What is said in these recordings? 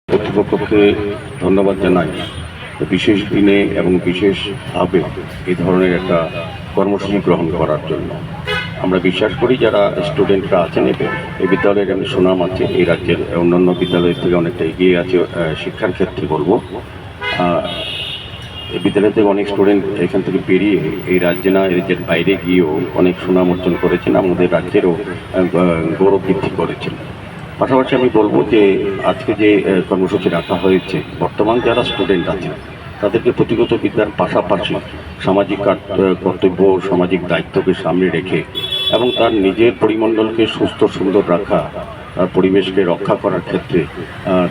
কর্তৃপক্ষকে ধন্যবাদ জানাই বিশেষ দিনে এবং বিশেষভাবে এই ধরনের একটা কর্মসূচি গ্রহণ করার জন্য। আমরা বিশ্বাস করি যারা স্টুডেন্টরা আছেন এই বিদ্যালয়ের এমনি সুনাম আছে, এই রাজ্যের অন্যান্য বিদ্যালয়ের থেকে অনেকটা এগিয়ে আছে শিক্ষার ক্ষেত্রে বলবো। এই বিদ্যালয় থেকে অনেক স্টুডেন্ট এখান থেকে বেরিয়ে এই রাজ্যে না রাজ্যের বাইরে গিয়েও অনেক সুনাম অর্জন করেছেন, আমাদের রাজ্যেরও গৌরব বৃদ্ধি করেছেন। পাশাপাশি আমি বলবো যে আজকে যে কর্মসূচি রাখা হয়েছে, বর্তমান যারা স্টুডেন্ট আছেন তাদেরকে পুঁথিগত বিদ্যার পাশাপাশি সামাজিক কর্তব্য, সামাজিক দায়িত্বকে সামনে রেখে এবং তার নিজের পরিমণ্ডলকে সুস্থ সুন্দর রাখা, পরিবেশকে রক্ষা করার ক্ষেত্রে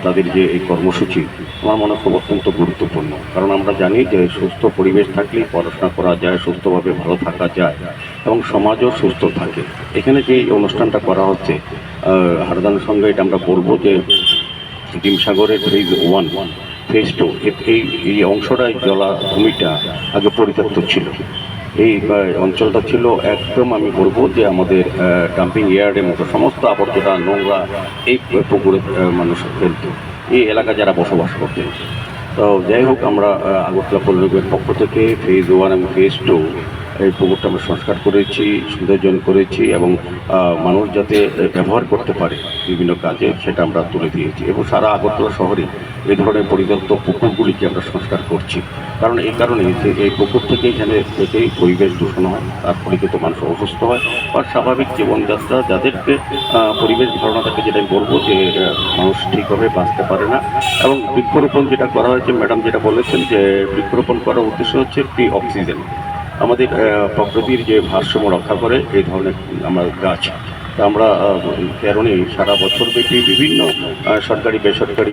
তাদের যে এই কর্মসূচি আমার মনে খুব অত্যন্ত গুরুত্বপূর্ণ। কারণ আমরা জানি যে সুস্থ পরিবেশ থাকলেই পড়াশোনা করা যায়, সুস্থভাবে ভালো থাকা যায় এবং সমাজও সুস্থ থাকে। এখানে যে অনুষ্ঠানটা করা হচ্ছে হারদানের সঙ্গে এটা আমরা বলবো যে ডিমসাগরের ফেজ 1, ফেজ 2 এই অংশটাই জলাভূমিটা আগে পরিত্যক্ত ছিল। এই অঞ্চলটা ছিল একদম আমি বলবো যে আমাদের ডাম্পিং ইয়ার্ডের মতো, সমস্ত আবর্জনা নোংরা এই পুকুরে মানুষ ফেলত, এই এলাকা যারা বসবাস করতেন। তো যাই হোক, আমরা আগরতলা পৌর নিগমের পক্ষ থেকে ফেজ 1 এবং ফেজ 2 এই পুকুরটা আমরা সংস্কার করেছি, সৌন্দর্যায়ন করেছি এবং মানুষ যাতে ব্যবহার করতে পারে বিভিন্ন কাজে সেটা আমরা তুলে দিয়েছি। এবং সারা আগরতলা শহরে এই ধরনের পরিত্যক্ত পুকুরগুলিকে আমরা সংস্কার করছি। কারণ এই কারণে যে এই পুকুর থেকে এখানে থেকেই পরিবেশ দূষণ হয়, তার পরিচিত মানুষ অসুস্থ হয় আর স্বাভাবিক জীবনযাত্রা যাদেরকে পরিবেশ ধারণা থাকে, যেটা আমি বলবো যে মানুষ ঠিকভাবে বাঁচতে পারে না। এবং বৃক্ষরোপণ যেটা করা হয়েছে, ম্যাডাম যেটা বলেছেন যে বৃক্ষরোপণ করার উদ্দেশ্য হচ্ছে ফ্রি অক্সিজেন, আমাদের প্রকৃতির যে ভারসাম্য রক্ষা করে এই ধরনের আমরা গাছ। তা আমরা কারণে সারা বছর ব্যাপী বিভিন্ন সরকারি বেসরকারি